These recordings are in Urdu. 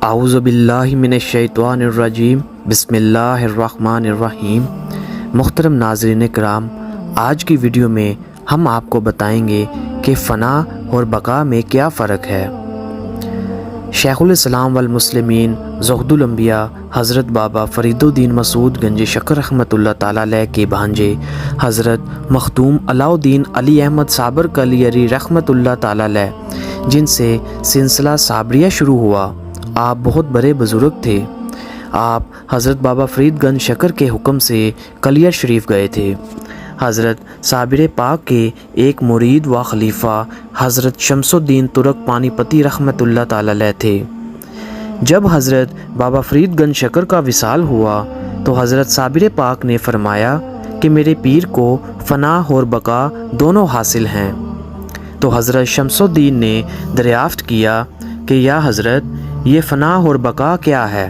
اعوذ باللہ من الشیطان الرجیم بسم اللہ الرحمن الرحیم۔ محترم ناظرین کرام، آج کی ویڈیو میں ہم آپ کو بتائیں گے کہ فنا اور بقا میں کیا فرق ہے۔ شیخ الاسلام والمسلمین زہد الانبیاء حضرت بابا فرید الدین مسعود گنج شکر رحمۃ اللہ تعالیٰ علیہ کے بھانجے حضرت مختوم علاء الدین علی احمد صابر کلیری رحمۃ اللہ تعالیٰ علیہ، جن سے سلسلہ صابریہ شروع ہوا، آپ بہت بڑے بزرگ تھے۔ آپ حضرت بابا فرید گنج شکر کے حکم سے کلیر شریف گئے تھے۔ حضرت صابر پاک کے ایک مرید و خلیفہ حضرت شمس الدین ترک پانی پتی رحمۃ اللہ تعالیٰ علیہ تھے۔ جب حضرت بابا فرید گنج شکر کا وصال ہوا تو حضرت صابر پاک نے فرمایا کہ میرے پیر کو فنا اور بقا دونوں حاصل ہیں۔ تو حضرت شمس الدین نے دریافت کیا کہ یا حضرت، یہ فنا اور بقا کیا ہے؟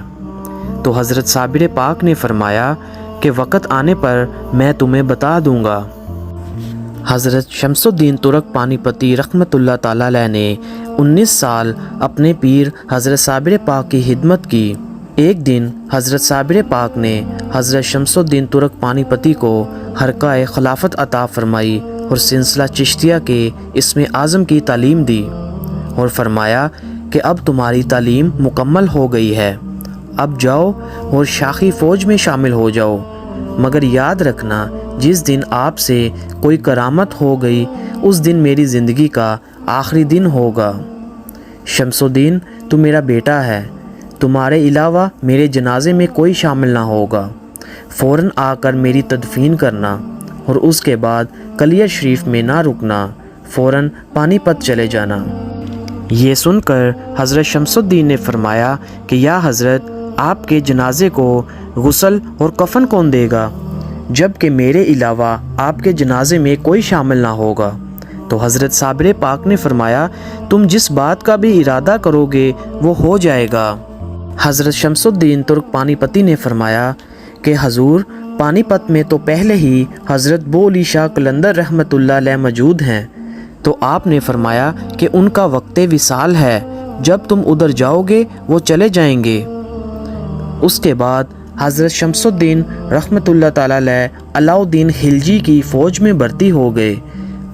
تو حضرت صابر پاک نے فرمایا کہ وقت آنے پر میں تمہیں بتا دوں گا۔ حضرت شمس الدین ترک پانی پتی رحمۃ اللہ تعالیٰ علیہ نے 19 سال اپنے پیر حضرت صابر پاک کی خدمت کی۔ ایک دن حضرت صابر پاک نے حضرت شمس الدین ترک پانی پتی کو حرکہ خلافت عطا فرمائی اور سلسلہ چشتیہ کے اسم اعظم کی تعلیم دی اور فرمایا کہ اب تمہاری تعلیم مکمل ہو گئی ہے، اب جاؤ اور شاخی فوج میں شامل ہو جاؤ، مگر یاد رکھنا جس دن آپ سے کوئی کرامت ہو گئی اس دن میری زندگی کا آخری دن ہوگا۔ شمس الدین، تو میرا بیٹا ہے، تمہارے علاوہ میرے جنازے میں کوئی شامل نہ ہوگا، فوراً آ کر میری تدفین کرنا اور اس کے بعد کلیر شریف میں نہ رکنا، فوراً پانی پت چلے جانا۔ یہ سن کر حضرت شمس الدین نے فرمایا کہ یا حضرت، آپ کے جنازے کو غسل اور کفن کون دے گا، جب کہ میرے علاوہ آپ کے جنازے میں کوئی شامل نہ ہوگا؟ تو حضرت صابر پاک نے فرمایا تم جس بات کا بھی ارادہ کرو گے وہ ہو جائے گا۔ حضرت شمس الدین ترک پانی پتی نے فرمایا کہ حضور، پانی پت میں تو پہلے ہی حضرت بو علی شاہ قلندر رحمۃ اللہ علیہ موجود ہیں۔ تو آپ نے فرمایا کہ ان کا وقت وصال ہے، جب تم ادھر جاؤ گے وہ چلے جائیں گے۔ اس کے بعد حضرت شمس الدین رحمۃ اللہ تعالیٰ علیہ علاء الدین خلجی کی فوج میں بھرتی ہو گئے۔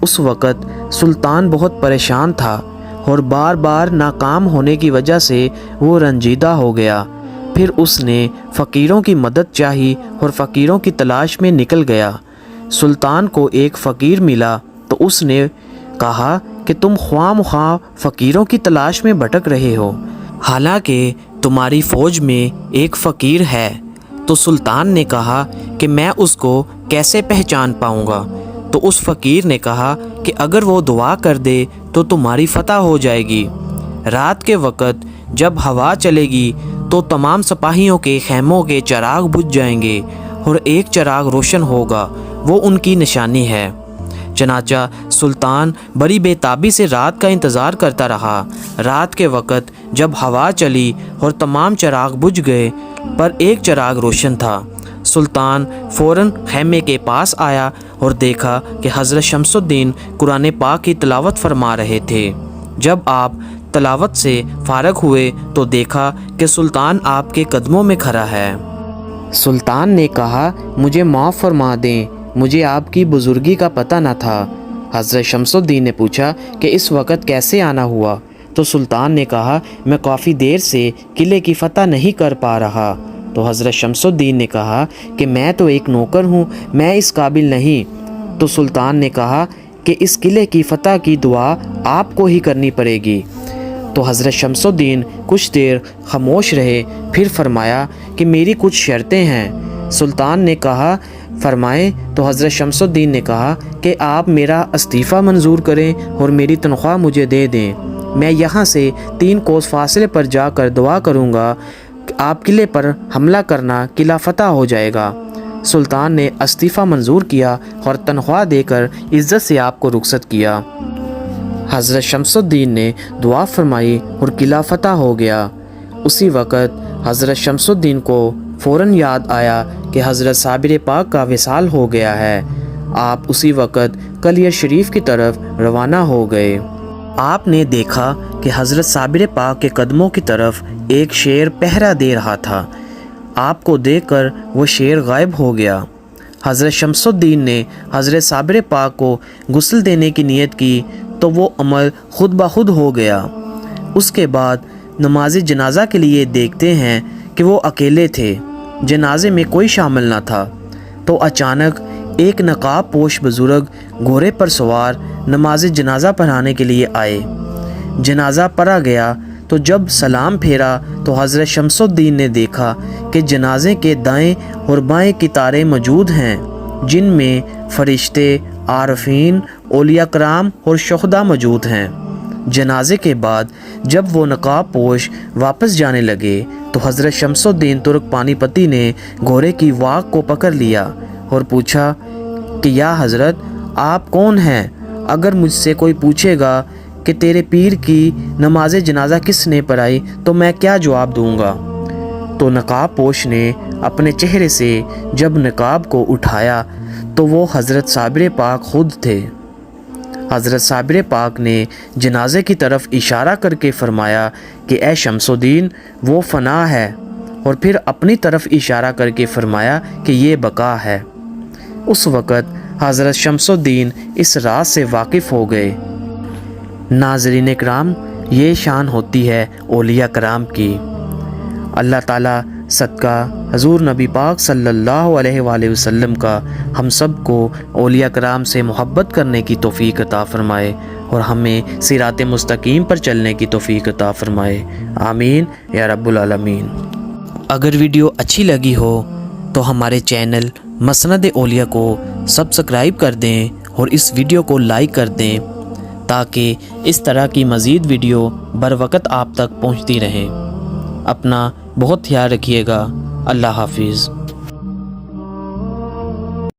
اس وقت سلطان بہت پریشان تھا اور بار بار ناکام ہونے کی وجہ سے وہ رنجیدہ ہو گیا۔ پھر اس نے فقیروں کی مدد چاہی اور فقیروں کی تلاش میں نکل گیا۔ سلطان کو ایک فقیر ملا تو اس نے کہا کہ تم خواہ مخواہ فقیروں کی تلاش میں بھٹک رہے ہو، حالانکہ تمہاری فوج میں ایک فقیر ہے۔ تو سلطان نے کہا کہ میں اس کو کیسے پہچان پاؤں گا؟ تو اس فقیر نے کہا کہ اگر وہ دعا کر دے تو تمہاری فتح ہو جائے گی۔ رات کے وقت جب ہوا چلے گی تو تمام سپاہیوں کے خیموں کے چراغ بجھ جائیں گے اور ایک چراغ روشن ہوگا، وہ ان کی نشانی ہے۔ چنانچہ سلطان بڑی بے تابی سے رات کا انتظار کرتا رہا۔ رات کے وقت جب ہوا چلی اور تمام چراغ بجھ گئے پر ایک چراغ روشن تھا، سلطان فوراً خیمے کے پاس آیا اور دیکھا کہ حضرت شمس الدین قرآن پاک کی تلاوت فرما رہے تھے۔ جب آپ تلاوت سے فارغ ہوئے تو دیکھا کہ سلطان آپ کے قدموں میں کھڑا ہے۔ سلطان نے کہا مجھے معاف فرما دیں، مجھے آپ کی بزرگی کا پتہ نہ تھا۔ حضرت شمس الدین نے پوچھا کہ اس وقت کیسے آنا ہوا؟ تو سلطان نے کہا میں کافی دیر سے قلعے کی فتح نہیں کر پا رہا۔ تو حضرت شمس الدین نے کہا کہ میں تو ایک نوکر ہوں، میں اس قابل نہیں۔ تو سلطان نے کہا کہ اس قلعے کی فتح کی دعا آپ کو ہی کرنی پڑے گی۔ تو حضرت شمس الدین کچھ دیر خاموش رہے، پھر فرمایا کہ میری کچھ شرطیں ہیں۔ سلطان نے کہا فرمائیں۔ تو حضرت شمس الدین نے کہا کہ آپ میرا استعفیٰ منظور کریں اور میری تنخواہ مجھے دے دیں، میں یہاں سے 3 کوس فاصلے پر جا کر دعا کروں گا کہ آپ قلعے پر حملہ کرنا، قلعہ فتح ہو جائے گا۔ سلطان نے استعفیٰ منظور کیا اور تنخواہ دے کر عزت سے آپ کو رخصت کیا۔ حضرت شمس الدین نے دعا فرمائی اور قلعہ فتح ہو گیا۔ اسی وقت حضرت شمس الدین کو فوراً یاد آیا کہ حضرت صابر پاک کا وصال ہو گیا ہے۔ آپ اسی وقت کلیر شریف کی طرف روانہ ہو گئے۔ آپ نے دیکھا کہ حضرت صابر پاک کے قدموں کی طرف ایک شیر پہرا دے رہا تھا۔ آپ کو دیکھ کر وہ شیر غائب ہو گیا۔ حضرت شمس الدین نے حضرت صابر پاک کو غسل دینے کی نیت کی تو وہ عمل خود بخود ہو گیا۔ اس کے بعد نماز جنازہ کے لیے دیکھتے ہیں کہ وہ اکیلے تھے، جنازے میں کوئی شامل نہ تھا۔ تو اچانک ایک نقاب پوش بزرگ گھوڑے پر سوار نماز جنازہ پڑھانے کے لیے آئے۔ جنازہ پڑھا گیا تو جب سلام پھیرا تو حضرت شمس الدین نے دیکھا کہ جنازے کے دائیں اور بائیں قطاریں موجود ہیں، جن میں فرشتے، عارفین، اولیاء کرام اور شہداء موجود ہیں۔ جنازے کے بعد جب وہ نقاب پوش واپس جانے لگے تو حضرت شمس الدین ترک پانی پتی نے گھوڑے کی واق کو پکڑ لیا اور پوچھا کہ یا حضرت آپ کون ہیں؟ اگر مجھ سے کوئی پوچھے گا کہ تیرے پیر کی نماز جنازہ کس نے پڑھائی تو میں کیا جواب دوں گا؟ تو نقاب پوش نے اپنے چہرے سے جب نقاب کو اٹھایا تو وہ حضرت صابر پاک خود تھے۔ حضرت صابر پاک نے جنازے کی طرف اشارہ کر کے فرمایا کہ اے شمس الدین وہ فنا ہے، اور پھر اپنی طرف اشارہ کر کے فرمایا کہ یہ بقا ہے۔ اس وقت حضرت شمس الدین اس راز سے واقف ہو گئے۔ ناظرین اکرام، یہ شان ہوتی ہے اولیاء کرام کی۔ اللہ تعالیٰ صدقہ حضور نبی پاک صلی اللہ علیہ وآلہ وسلم کا ہم سب کو اولیاء کرام سے محبت کرنے کی توفیق عطا فرمائے اور ہمیں صراط مستقیم پر چلنے کی توفیق عطا فرمائے، آمین یا رب العالمین۔ اگر ویڈیو اچھی لگی ہو تو ہمارے چینل مسند اولیاء کو سبسکرائب کر دیں اور اس ویڈیو کو لائک کر دیں تاکہ اس طرح کی مزید ویڈیو بر وقت آپ تک پہنچتی رہیں۔ اپنا بہت خیال رکھیے گا۔ اللہ حافظ۔